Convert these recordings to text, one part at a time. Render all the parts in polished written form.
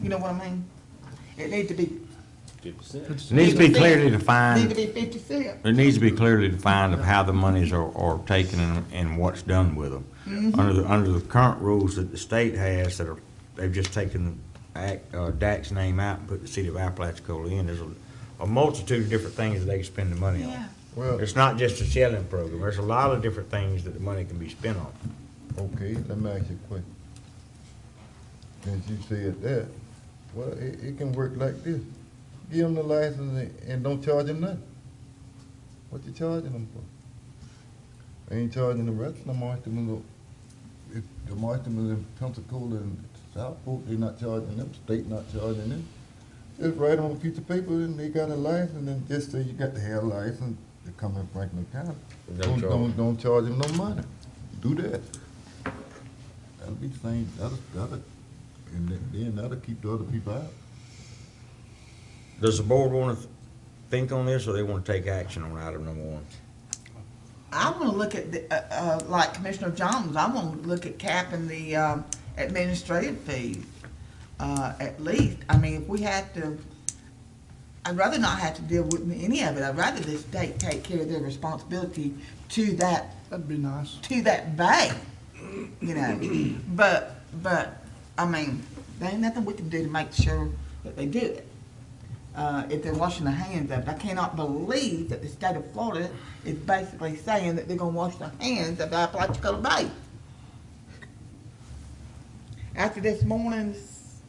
You know what I mean? It needs to be. 50%. It needs to be clearly defined. Need to be 50 cents. It needs to be clearly defined of how the monies are taken and what's done with them. Under the current rules that the state has they've just taken DAC's name out and put the city of Apalachicola in. There's a multitude of different things that they can spend the money Yeah. on. Well, It's not just a shelling program. There's a lot of different things that the money can be spent on. okay, let me ask you a question. Since you said that, well, it can work like this. Give them the license and don't charge them nothing. What you charging them for? They ain't charging the rest of the marshmallows. If the marshmallows in Pensacola and Southport, they not charging them, state not charging them. Just write on a piece of paper and they got a license and just say you got to have a license to come in Franklin County. Don't charge them no money. Do that. That'll be the same, and then that'll keep the other people out. Does the board want to think on this, or they want to take action on item number one? I want to look at the, like Commissioner Jones, I want to look at capping the administrative fees, at least. I mean, if we have to, I'd rather not have to deal with any of it. I'd rather the state take care of their responsibility to that. That'd be nice. To that bay, you know. But, I mean, there ain't nothing we can do to make sure that they do it. If they're washing their hands of it. I cannot believe that the state of Florida is basically saying that they're gonna wash their hands of Apalachicola Bay. After this morning's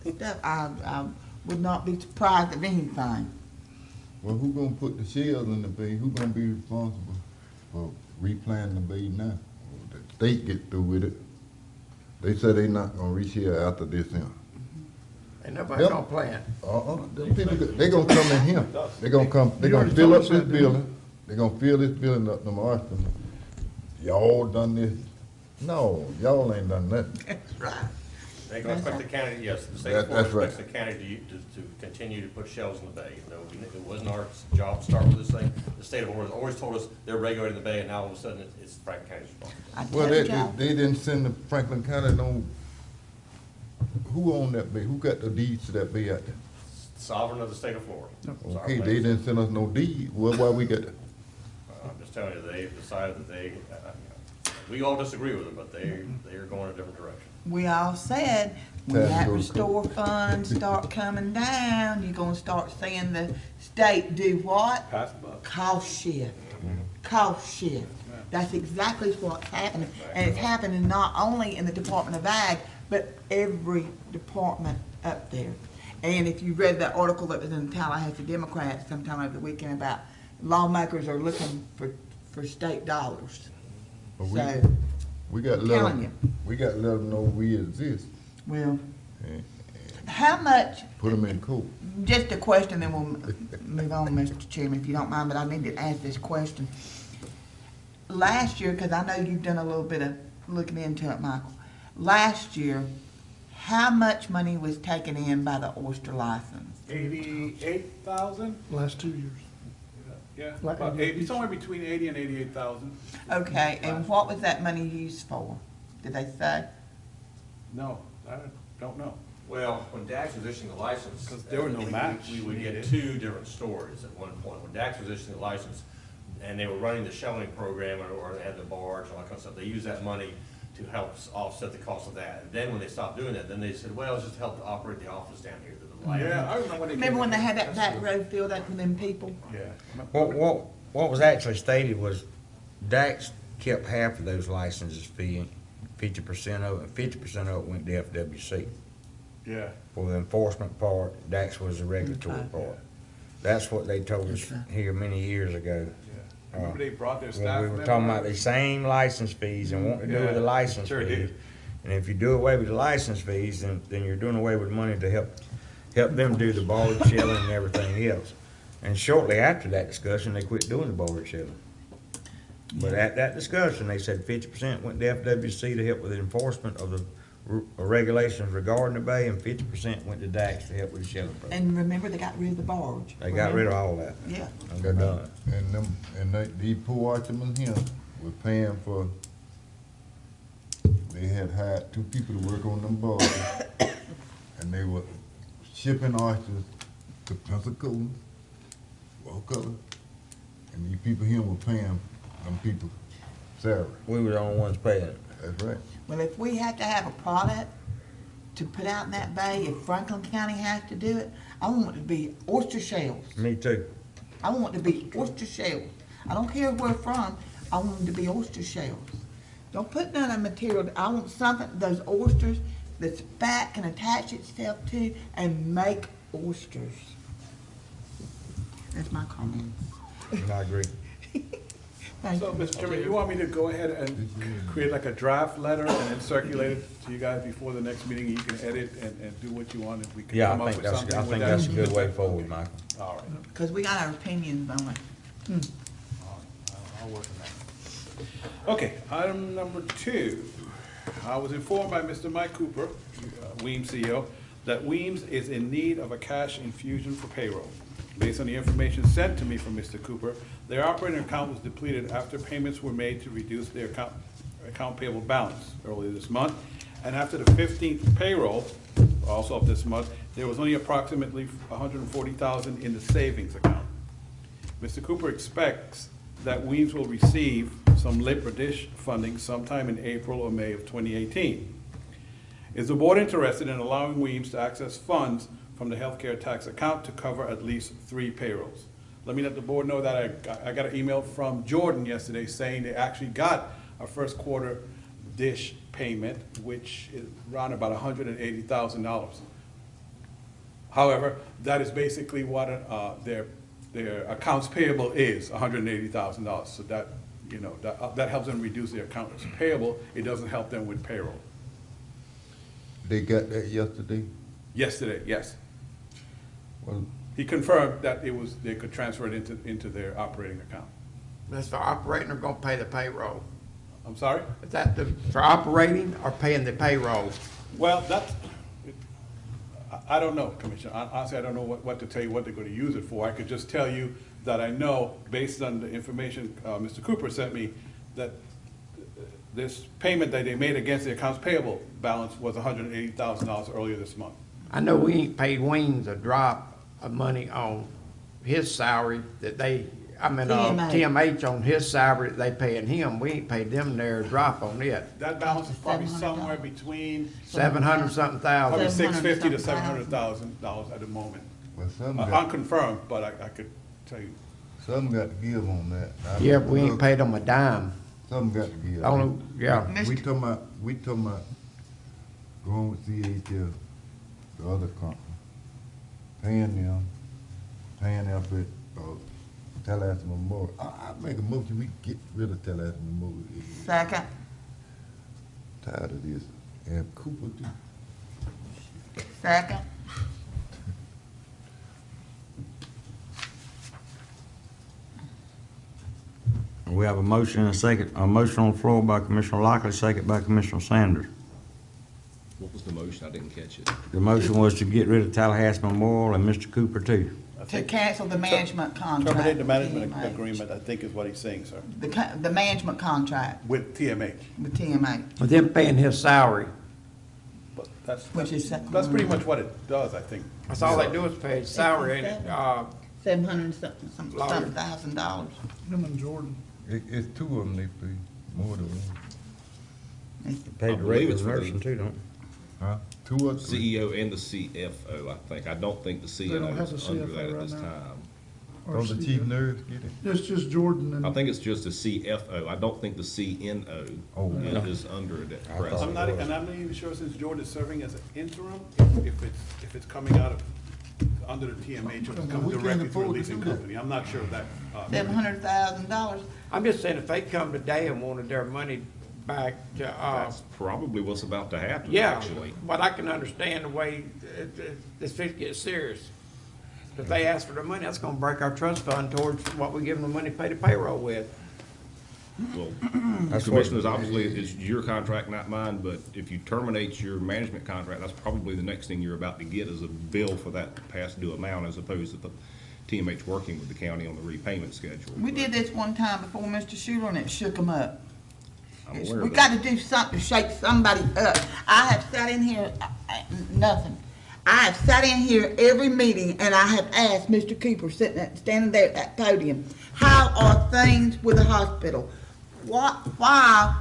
stuff, I would not be surprised of anything. Well, who gonna put the shells in the bay? Who gonna be responsible for replanting the bay now? The state get through with it. They said they not gonna re-shell after this here. Ain't nobody Yep. gonna plan. Them people, they gonna come in here. They gonna fill up this building. They gonna fill this building up, the marshal. Y'all done this. No, y'all ain't done nothing. That's right. They gonna expect the county, yes, the state That- of Florida that's right. expects the county to continue to put shells in the bay. You know, it wasn't our job to start with this thing. The state of Florida always told us they're regulating the bay, and now all of a sudden it's Franklin County's responsibility. I Well, told y'all. they didn't send the Franklin County no, who owned that bay? Who got the deeds to that bay out there? Sovereign of the state of Florida. It's our Okay, land. they didn't send us no deed. Well, why we got that? I'm just telling you, they've decided that we all disagree with them, but they are going a different direction. We all said, when Time to that go to restore funds start coming down, you're gonna start seeing the state do what? Pass the buck. Cost shift. Cost shift. That's exactly what's happening. And it's happening not only in the Department of Ag, but every department up there. And if you read that article that was in the Tallahassee Democrat sometime over the weekend about lawmakers are looking for state dollars. But So, we got to I'm let telling them, we got to let them know we exist. well, and how much, Put them in court. just a question, then we'll move on, Mr. Chairman, if you don't mind, but I need to ask this question. Last year, because I know you've done a little bit of looking into it, Michael. Last year, how much money was taken in by the oyster license? 88,000? Last 2 years. Yeah, Like about 88. 80, somewhere between 80 and 88,000. Okay, and what was that money used for? Did they say? No, I don't know. Well, when Dax was issuing the license. 'Cause there were no match We would get needed. two different stories at one point. When Dax was issuing the license, and they were running the shelling program, or they had the barge, all that kind of stuff, they used that money to help offset the cost of that. And then when they stopped doing that, then they said, well, it's just to help to operate the office down here. Yeah, I remember when they. Remember when they had that That's back true. road filled up with them people? Yeah. What was actually stated was DAX kept half of those licenses fee, 50% of it, 50% of it went to FWC. Yeah. For the enforcement part, DAX was the regulatory Okay. part. That's what they told us Okay. here many years ago. I remember they brought their staff. When we were talking about the same license fees and wanting to do with the Yeah, license sure fees. did. And if you do away with the license fees, then you're doing away with money to help them do the barge shelling and everything else. And shortly after that discussion, they quit doing the barge shelling. But at that discussion, they said 50% went to FWC to help with the enforcement of the regulations regarding the bay, and 50% went to DAX to help with the shelling program. And remember, they got rid of the barge. They got rid of all that. Yeah. And they're done. And these poor Archman here were paying for, they had hired 2 people to work on them barges. And they were shipping oysters to Pensacola, Wakulla, and these people here were paying them people salary. We were the only ones paying it. That's right. Well, if we have to have a product to put out in that bay, if Franklin County has to do it, I want it to be oyster shells. Me too. I want it to be oyster shells. I don't care where from, I want them to be oyster shells. Don't put none of the material, I want something, those oysters, that's fat can attach itself to and make oysters. That's my comment. I agree. Thank So, you. Mr. Chairman, you want me to go ahead and create like a draft letter and then circulate it to you guys before the next meeting? You can edit and do what you want, and we can Yeah, come I up think with that's, something I with think that. that's a good way forward, Michael. All right. Cause we got our opinions on it. I'll work on that. Okay, item number 2. I was informed by Mr. Mike Cooper, Weems CEO, that Weems is in need of a cash infusion for payroll. Based on the information sent to me from Mr. Cooper, their operating account was depleted after payments were made to reduce their account payable balance earlier this month. And after the 15th payroll, also of this month, there was only approximately $140,000 in the savings account. Mr. Cooper expects that Weems will receive some lip or dish funding sometime in April or May of 2018. Is the board interested in allowing Weems to access funds from the healthcare tax account to cover at least 3 payrolls? Let me let the board know that I got an email from Jordan yesterday saying they actually got a first quarter dish payment, which is around about $180,000. However, that is basically what their accounts payable is, $180,000. So that, you know, that helps them reduce their accounts payable. It doesn't help them with payroll. They got that yesterday. Yesterday, yes. Well, He confirmed that they could transfer it into their operating account. That's for operating or gonna pay the payroll? I'm sorry? Is that for operating or paying the payroll? Well, I don't know, Commissioner. Honestly, I don't know what to tell you what they're gonna use it for. I could just tell you that I know, based on the information Mr. Cooper sent me, that this payment that they made against the accounts payable balance was $180,000 earlier this month. I know we ain't paid Weems a drop of money on his salary that TMH on his salary that they paying him. We ain't paid them their drop on it. That balance is probably $700. somewhere between 700 something probably thousand. $650,000 to $700,000. $700,000 at the moment. well, some got, Unconfirmed, but I could tell you. some got to give on that. Yeah, but we ain't paid them a dime. Some got to give. Yeah. We talking about going with CHF, the other company, paying Alfred, Tallahassee Memorial. I make a motion, we get rid of Tallahassee Memorial. Second. Tired of this. And Cooper too. Second. We have a motion and a second, a motion on the floor by Commissioner Lockley, second by Commissioner Sanders. What was the motion? I didn't catch it. The motion was to get rid of Tallahassee Memorial and Mr. Cooper too. To cancel the management contract. Terminate the management TMH. agreement, I think is what he's saying, sir, The management contract with TMH. with TMA. With them paying his salary. But that's Which is- pretty much what it does, I think. That's all they do is pay his salary, ain't it? $700 something Lawyer. thousand dollars. Him and Jordan. It's two of them they pay, more than one. Paid I the believe regular it's for the- nursing too, don't Huh? Two or three? CEO and the CFO, I think. I don't think the CNO is under that at this time. Don't the chief nurse get it? It's just Jordan I and, think it's just the CFO. I don't think the Oh, CNO is under it at thought- present. I'm not even sure since Jordan is serving as an interim, if it's coming out of, under the TMH or if it's We coming can't directly through a afford to leasing do that. company. I'm not sure of that. $700,000. I'm just saying, if they come today and wanted their money back to, That's probably what's about to happen, yeah, actually. but I can understand the way this fix gets serious. If they ask for the money, that's gonna break our trust fund towards what we give them the money to pay the payroll with. Well, That's what- Commissioners, obviously, it's your contract, not mine, but if you terminate your management contract, that's probably the next thing you're about to get is a bill for that past due amount as opposed to the TMH working with the county on the repayment schedule. We did this one time before Mr. Schuler and it shook him up. I'm aware We of got that. to do something to shake somebody up. I have sat in here, nothing. I have sat in here every meeting and I have asked Mr. Cooper, standing there at that podium, how are things with the hospital? Why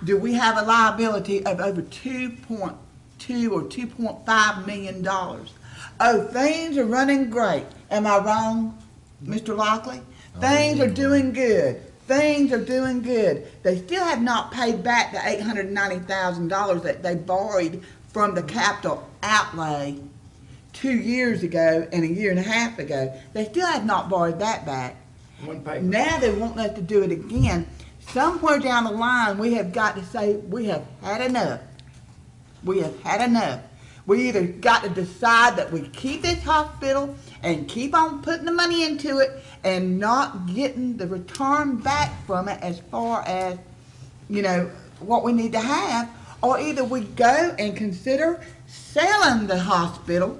do we have a liability of over 2.2 or $2.5 million? Oh, things are running great. Am I wrong, Mr. Lockley? Things are doing good. Things are doing good. They still have not paid back the $890,000 that they borrowed from the capital outlay 2 years ago and a year and a half ago. They still have not borrowed that back. Now they want us to do it again. Somewhere down the line, we have got to say, we have had enough. We have had enough. We either got to decide that we keep this hospital and keep on putting the money into it and not getting the return back from it as far as, you know, what we need to have, or either we go and consider selling the hospital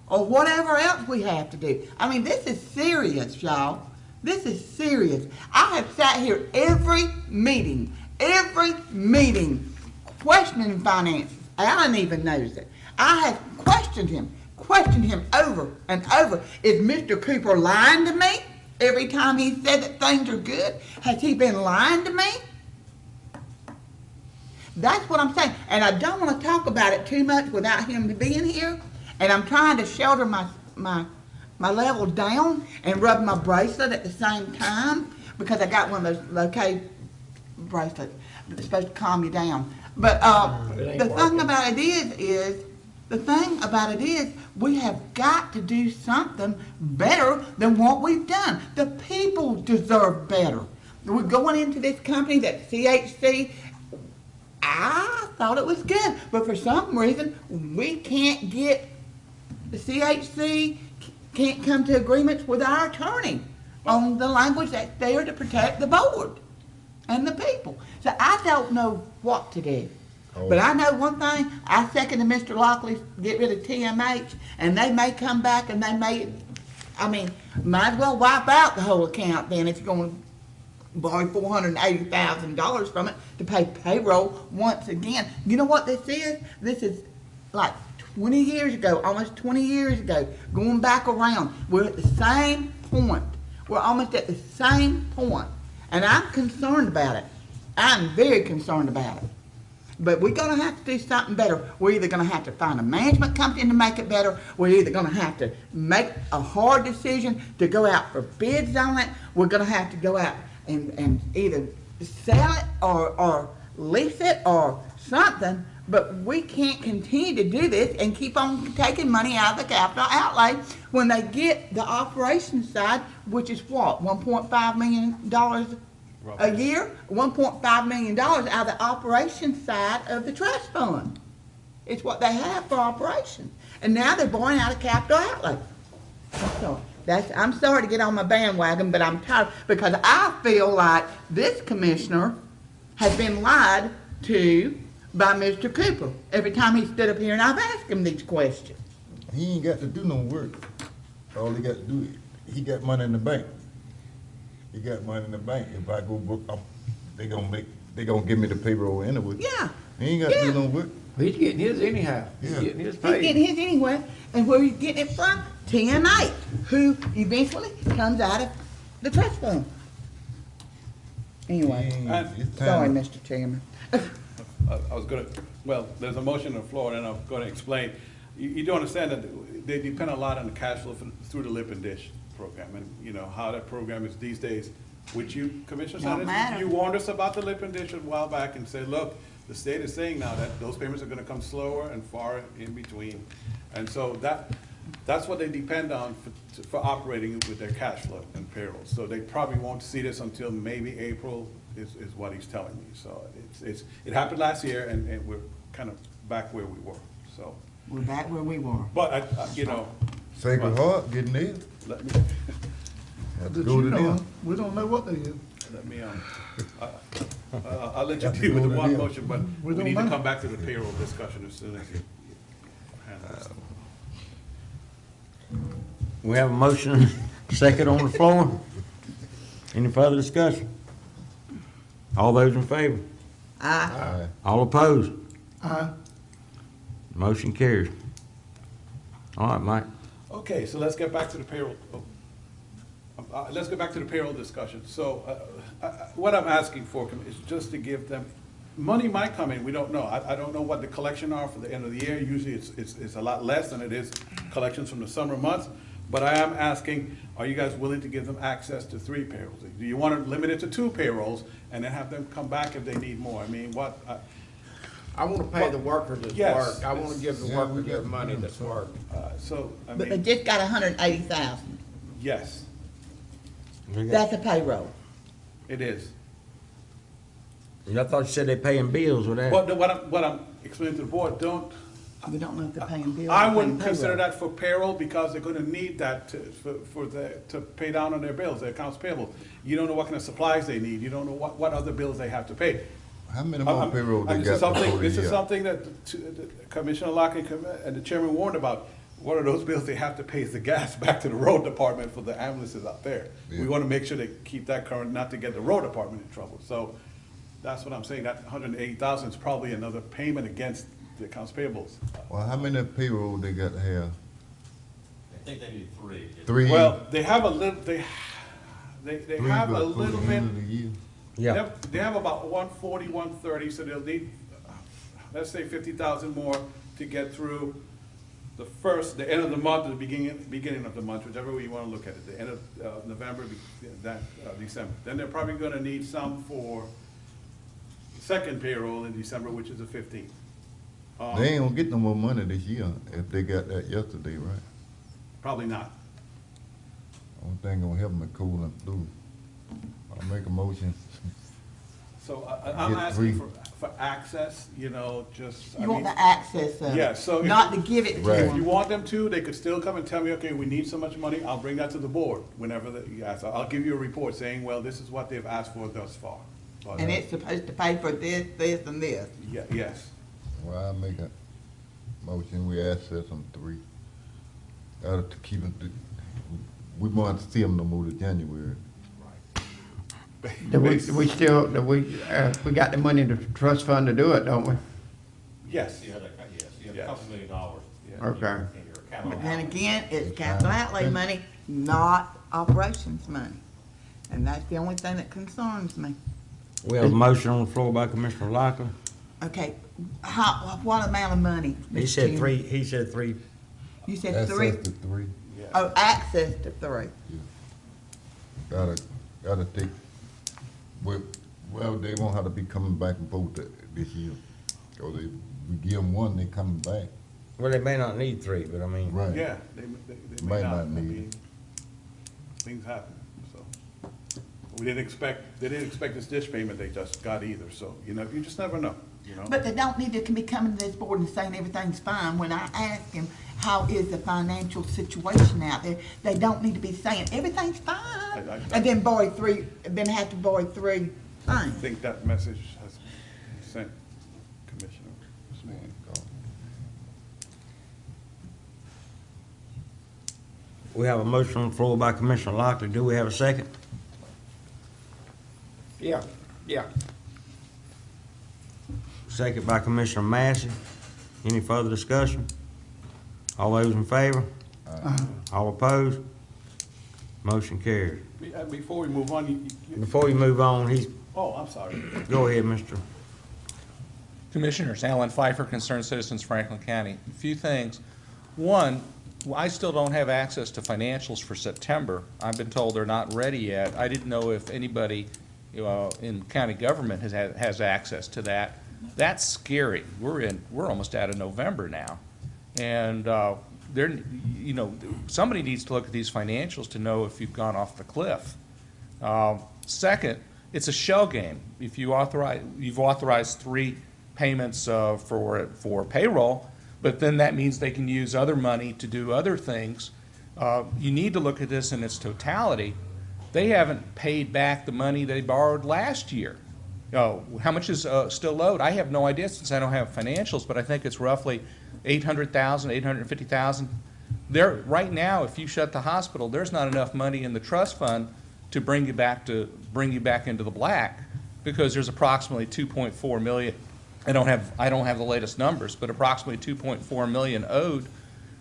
or whatever else we have to do. I mean, this is serious, y'all. This is serious. I have sat here every meeting, questioning finances. Alan even knows it. I have questioned him over and over. Is Mr. Cooper lying to me every time he said that things are good? Has he been lying to me? That's what I'm saying. And I don't want to talk about it too much without him being here. And I'm trying to shelter my level down and rub my bracelet at the same time because I got one of those located bracelets that's supposed to calm you down. But the thing about it is we have got to do something better than what we've done. The people deserve better. We're going into this company, that CHC. I thought it was good, but for some reason we can't get the CHC can't come to agreements with our attorney on the language that's there to protect the board and the people. So I don't know what to do. But I know one thing, I seconded Mr. Lockley get rid of TMH, and they may come back and they may, I mean, might as well wipe out the whole account then if you're going to borrow $480,000 from it to pay payroll once again. You know what this is? This is like 20 years ago, almost 20 years ago, going back around. We're at the same point. We're almost at the same point. And I'm concerned about it. I'm very concerned about it. But we're going to have to do something better. We're either going to have to find a management company to make it better. We're either going to have to make a hard decision to go out for bids on it. We're going to have to go out and either sell it or lease it or something. But we can't continue to do this and keep on taking money out of the capital outlay when they get the operations side, which is what, $1.5 million a year? $1.5 million out of the operations side of the trust fund. It's what they have for operations. And now they're borrowing out of capital outlay. I'm sorry to get on my bandwagon, but I'm tired because I feel like this commissioner has been lied to by Mr. Cooper every time he stood up here and I've asked him these questions. He ain't got to do no work. All he got to do is, he got money in the bank. He got money in the bank. If I go book up, they gonna give me the payroll anyway. Yeah. He ain't got to do no work. He's getting his anyhow. Yeah. He's getting his He's pay. getting his anyway, and where he's getting it from? TMH, who eventually comes out of the trust fund. Anyway, It's sorry, time. Mr. Chairman. I was gonna, well, there's a motion on the floor, and I'm gonna explain. You do understand that they depend a lot on the cash flow through the Lip and Dish program, and you know how that program is these days. Which you, Commissioner Don't Sanders, matter. you warned us about the Lip and Dish a while back and said, look, the state is saying now that those payments are gonna come slower and far in between. And so that's what they depend on for operating with their cash flow and payroll. So they probably won't see this until maybe April is what he's telling me. So it happened last year and we're kind of back where we were, so. We're back where we were. But you know, Sacred Heart getting there. let me, Have to go to them. We don't know what they is. let me, I'll let you deal with the one motion, but we don't need to know. come back to the payroll discussion as soon as you handle this. We have a motion, second on the floor. Any further discussion? All those in favor? Aye. Aye. All opposed? Aye. Motion carries. All right, Mike. Okay, so let's get back to the payroll. Let's get back to the payroll discussion. So, what I'm asking for is just to give them, money might come in, we don't know. I don't know what the collection are for the end of the year. Usually it's a lot less than it is collections from the summer months. But I am asking, are you guys willing to give them access to 3 payrolls? Do you want to limit it to 2 payrolls and then have them come back if they need more? I mean, what, I wanna pay the workers that's Yes. work. I wanna give the Yeah, we workers their got- money that's work. so, I But they mean, just got 180,000. yes, That's a payroll. it is. I thought you said they paying bills with that. What I'm explaining to the board, We don't know if they're paying bills. I or wouldn't paying consider payroll. that for payroll because they're gonna need that to pay down on their bills, their accounts payable. You don't know what kind of supplies they need, you don't know what other bills they have to pay. How many more payroll they This got is something- before the This is year? something that Commissioner Locke and the chairman warned about. One of those bills they have to pay is the gas back to the road department for the ambulances out there. We Yeah. wanna make sure they keep that current, not to get the road department in trouble. So that's what I'm saying, that 180,000 is probably another payment against the accounts payables. Well, how many payroll they got to have? I think they need 3. 3? Well, they have a little, they 3 have a before little the bit, end of the year? Yeah, they have about 140, 130, so they'll need, let's say 50,000 more to get through the end of the month, or the beginning of the month, whichever way you wanna look at it, the end of November, December. Then they're probably gonna need some for second payroll in December, which is the 15th. They ain't gonna get no more money this year if they got that yesterday, right? Probably not. Only thing gonna help them to cool them through. I'll make a motion. So I'm Get asking 3. for access, you know, just. I You want mean, the access of Yeah, it, so if- not to give it to Right. If you them. want them to, they could still come and tell me, okay, we need so much money, I'll bring that to the board whenever you ask. I'll give you a report saying, well, this is what they've asked for thus far. But, And it's supposed to pay for this, this, and this. Yes. Well, I make a motion, we access them 3. Gotta to keep it, we want to see them no more to January. We got the money in the trust fund to do it, don't we? Yes. Yes, you have Yes. a couple $1 million Yeah. Okay. in your account. But then again, it's capital outlay money, not operations money. And that's the only thing that concerns me. we have a motion on the floor by Commissioner Lockler. Okay, what amount of money? He Mr. said Chairman? 3, he said 3. You said 3? Access to 3. Oh, access to 3. Gotta take, well, they won't have to be coming back and forth this year. Or we give them 1, they coming back. Well, they may not need 3, but I mean. Right. Yeah, they may Might not. not I need mean, things happen, so. They didn't expect this dish payment they just got either, so, you know, you just never know, you know? But they don't need to be coming to this board and saying everything's fine. When I ask them, how is the financial situation out there, they don't need to be saying everything's fine. And then then have to borrow 3 I things. think that message has been sent, Commissioner. We have a motion on the floor by Commissioner Lockler. Do we have a second? Yeah. Second by Commissioner Massey. Any further discussion? All those in favor? All opposed? Motion carries. Before we move on, Before we move on, I'm sorry. go ahead, Mr. Commissioners, Alan Pfeiffer, Concerned Citizens, Franklin County. A few things. One, I still don't have access to financials for September. I've been told they're not ready yet. I didn't know if anybody in county government has access to that. That's scary. We're almost out of November now. And somebody needs to look at these financials to know if you've gone off the cliff. Second, it's a shell game. If you've authorized 3 payments for payroll, but then that means they can use other money to do other things. You need to look at this in its totality. They haven't paid back the money they borrowed last year. How much is still owed? I have no idea since I don't have financials, but I think it's roughly $800,000, $850,000. Right now, if you shut the hospital, there's not enough money in the trust fund to bring you back into the black, because there's approximately $2.4 million I don't have the latest numbers, but approximately 2.4 million owed.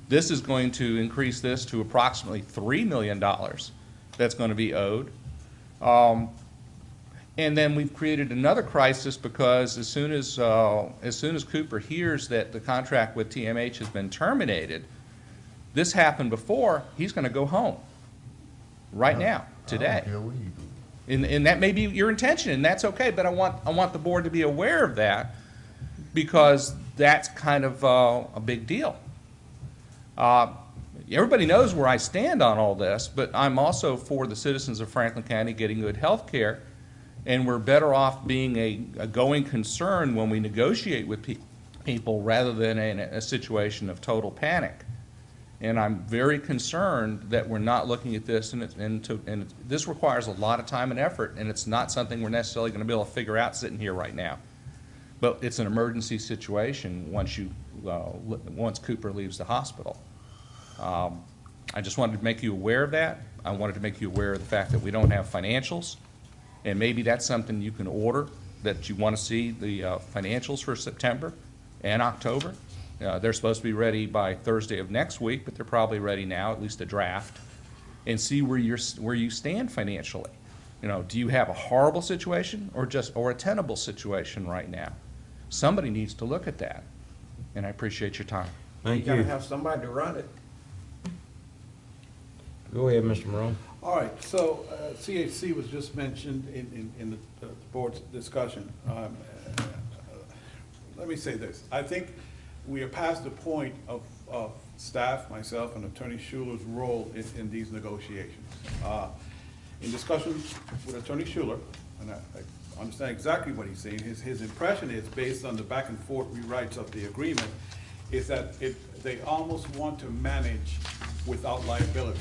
This is going to increase this to approximately $3 million that's going to be owed. And then we've created another crisis because as soon as Cooper hears that the contract with TMH has been terminated, this happened before, he's going to go home right now, today. I don't care what you do. And that may be your intention, and that's okay, but I want the board to be aware of that because that's kind of a big deal. Everybody knows where I stand on all this, but I'm also for the citizens of Franklin County getting good health care, and we're better off being a going concern when we negotiate with people rather than in a situation of total panic. And I'm very concerned that we're not looking at this, and this requires a lot of time and effort, and it's not something we're necessarily going to be able to figure out sitting here right now. But it's an emergency situation once Cooper leaves the hospital. I just wanted to make you aware of that. I wanted to make you aware of the fact that we don't have financials, and maybe that's something you can order, that you want to see the financials for September and October. They're supposed to be ready by Thursday of next week, but they're probably ready now, at least a draft, and see where you stand financially. You know, do you have a horrible situation or a tenable situation right now? Somebody needs to look at that, and I appreciate your time. Thank You you. gotta have somebody to run it. Go ahead, Mr. Morone. All right, so CHC was just mentioned in the board's discussion. Let me say this. I think we are past the point of staff, myself, and Attorney Schuler's role in these negotiations. In discussions with Attorney Schuler, and I understand exactly what he's saying, his impression is, based on the back and forth rewrites of the agreement, is that they almost want to manage without liability.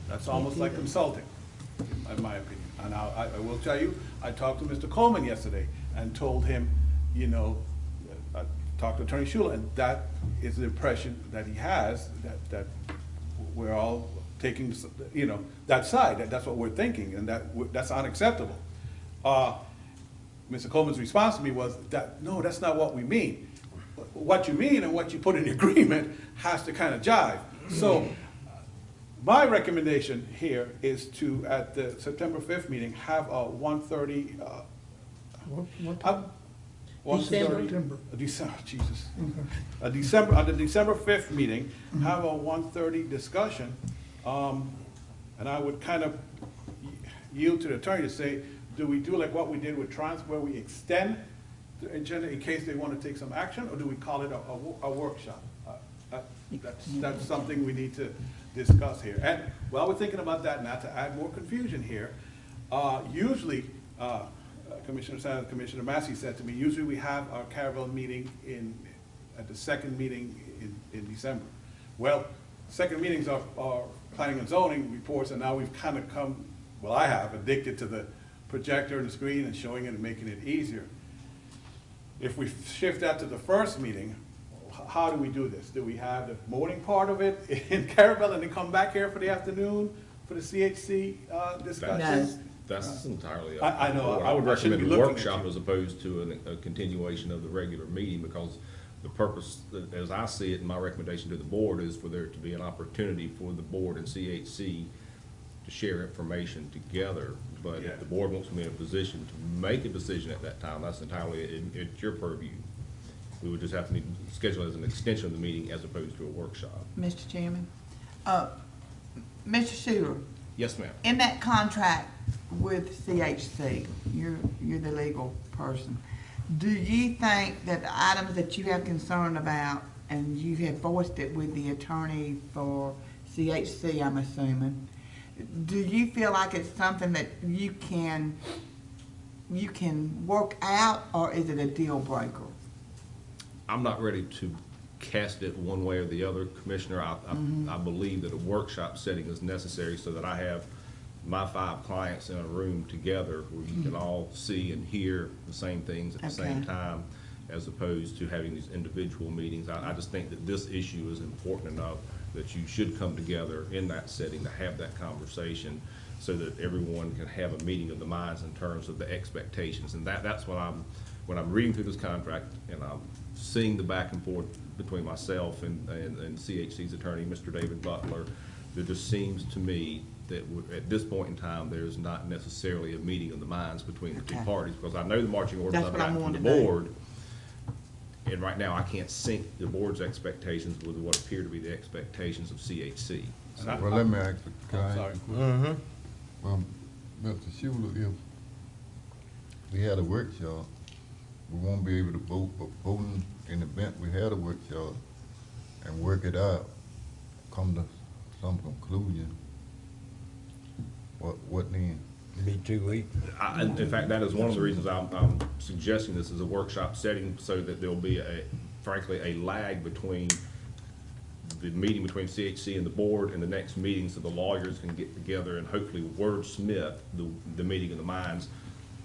That's almost like consulting, in my opinion. And I will tell you, I talked to Mr. Coleman yesterday and told him, you know, I talked to Attorney Schuler, and that is the impression that he has, that we're all taking, you know, that side, that's what we're thinking, and that's unacceptable. Mr. Coleman's response to me was that, no, that's not what we mean. What you mean and what you put in the agreement has to kind of jive. So my recommendation here is to, at the September 5th meeting, have a 1:30, at the December 5th meeting, have a 1:30 discussion, and I would kind of yield to the attorney to say, do we do like what we did with Trans, where we extend the agenda in case they want to take some action, or do we call it a workshop? That's something we need to discuss here. And while we're thinking about that, not to add more confusion here, usually, Commissioner Sanders, Commissioner Massey said to me, usually we have our Caravel meeting at the second meeting in December. Well, second meetings are planning and zoning reports, and now we've kind of come, well, I have, addicted to the projector and the screen and showing it and making it easier. If we shift that to the first meeting, how do we do this? Do we have the morning part of it in Caravel and then come back here for the afternoon for the CHC discussion? That's entirely up to I know, the board. I would recommend shouldn't a be looking at workshop you. as opposed to a continuation of the regular meeting, because the purpose, as I see it, and my recommendation to the board, is for there to be an opportunity for the board and CHC to share information together. But Yeah. if the board wants to be in a position to make a decision at that time, that's entirely at your purview. We would just have to schedule it as an extension of the meeting as opposed to a workshop. Mr. Chairman, Mr. Schuler, Yes, ma'am. in that contract with CHC, you're the legal person, do you think that the items that you have concern about, and you have voiced it with the attorney for CHC, I'm assuming, do you feel like it's something that you can work out, or is it a deal breaker? I'm not ready to cast it one way or the other, Commissioner. I believe that a workshop setting is necessary so that I have my 5 clients in a room together where you can all see and hear the same things at the same time, as opposed to having these individual meetings. I just think that this issue is important enough that you should come together in that setting to have that conversation so that everyone can have a meeting of the minds in terms of the expectations. And that's what I'm when I'm reading through this contract and I'm seeing the back and forth between myself and CHC's attorney, Mr. David Butler, there just seems to me that at this point in time, there's not necessarily a meeting of the minds between the two Okay. parties, because I know the marching orders That's I've what I gotten from wanted the to know. board. And right now, I can't sync the board's expectations with what appear to be the expectations of CHC. And I- Well, let me ask you, can I'm I sorry. ask you a question? Well, Mr. Schuler, if we had a workshop, we won't be able to vote, but voting in the event we had a workshop and work it out, come to some conclusion, what then? Be too late. In fact, that is one of the reasons I'm suggesting this as a workshop setting, so that there'll be frankly, a lag between the meeting between CHC and the board and the next meeting, so the lawyers can get together and hopefully wordsmith the meeting of the minds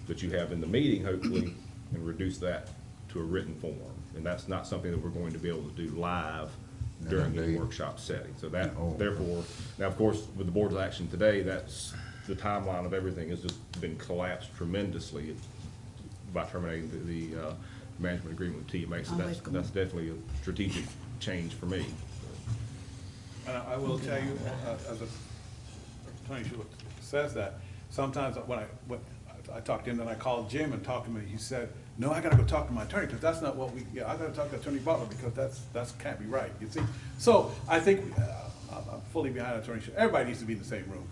that you have in the meeting, hopefully, and reduce that to a written form. And that's not something that we're going to be able to do live during a workshop setting. So that, therefore, now, of course, with the board's action today, that's, the timeline of everything has just been collapsed tremendously by terminating the management agreement with TMA. So that's definitely a strategic change for me. And I will tell you, as Attorney Schuler says that, sometimes when I talked to him, then I called Jim and talked to him, and he said, no, I gotta go talk to my attorney, because that's not what I gotta talk to Attorney Butler, because that's can't be right, you see? So I think, I'm fully behind Attorney Schuler. Everybody needs to be in the same room.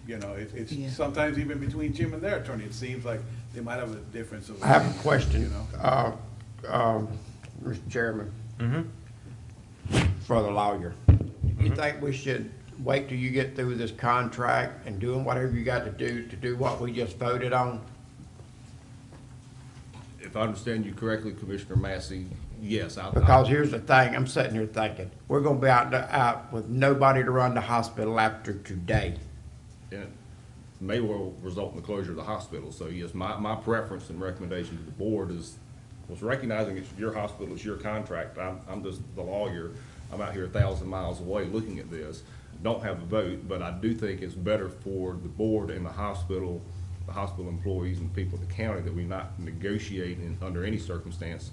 You know, Yeah. it's sometimes even between Jim and their attorney, it seems like they might have a difference of I have a opinion, question, you know? Mr. Chairman. For the lawyer. You think we should wait till you get through this contract and doing whatever you got to do what we just voted on? If I understand you correctly, Commissioner Massey, yes. Because here's the thing, I'm sitting here thinking, we're gonna be out with nobody to run the hospital after today. And it may well result in the closure of the hospital. So yes, my preference and recommendation to the board is, was recognizing it's your hospital, it's your contract. I'm just the lawyer. I'm out here 1,000 miles away looking at this. Don't have a vote, but I do think it's better for the board and the hospital employees and people in the county that we not negotiate under any circumstance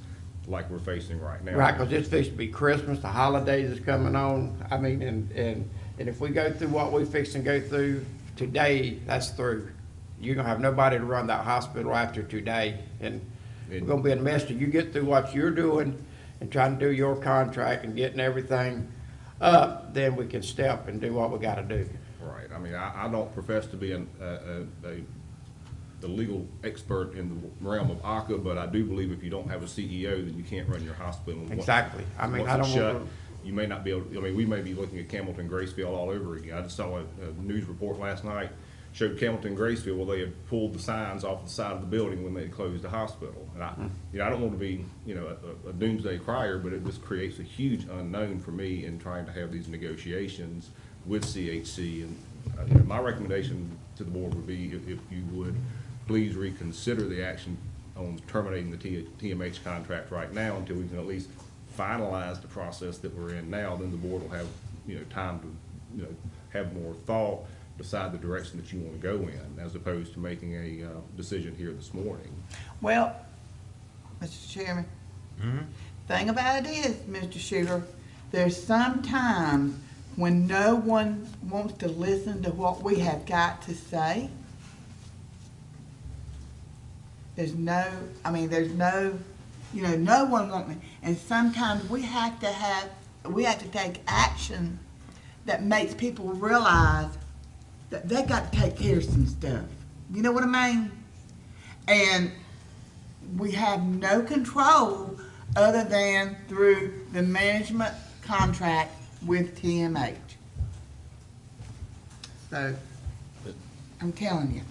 like we're facing right now. Right, because it's fixing to be Christmas, the holidays is coming on. I mean, and if we go through what we fix and go through today, that's through. You're gonna have nobody to run that hospital after today, and we're gonna be in a mess till you get through what you're doing and trying to do your contract and getting everything up, then we can step and do what we gotta do. Right. I mean, I don't profess to be the legal expert in the realm of ACA, but I do believe if you don't have a CEO, then you can't run your hospital. Exactly. I mean, Once I it's don't shut, want you may not be able, I mean, we may be looking at Campbellton, Gracefield all over again. I just saw a news report last night, showed Campbellton, Gracefield, where they had pulled the signs off the side of the building when they had closed the hospital. And I don't want to be, a doomsday crier, but it just creates a huge unknown for me in trying to have these negotiations with CHC. And my recommendation to the board would be if you would please reconsider the action on terminating the TMH contract right now until we can at least finalize the process that we're in now. Then the board will have, time to, have more thought, decide the direction that you want to go in, as opposed to making a decision here this morning. Well, Mr. Chairman, thing about it is, Mr. Shooter, there's some times when no one wants to listen to what we have got to say. There's no one wants, and sometimes we have to take action that makes people realize that they got to take care of some stuff. You know what I mean? And we have no control other than through the management contract with TMH. So, I'm telling you.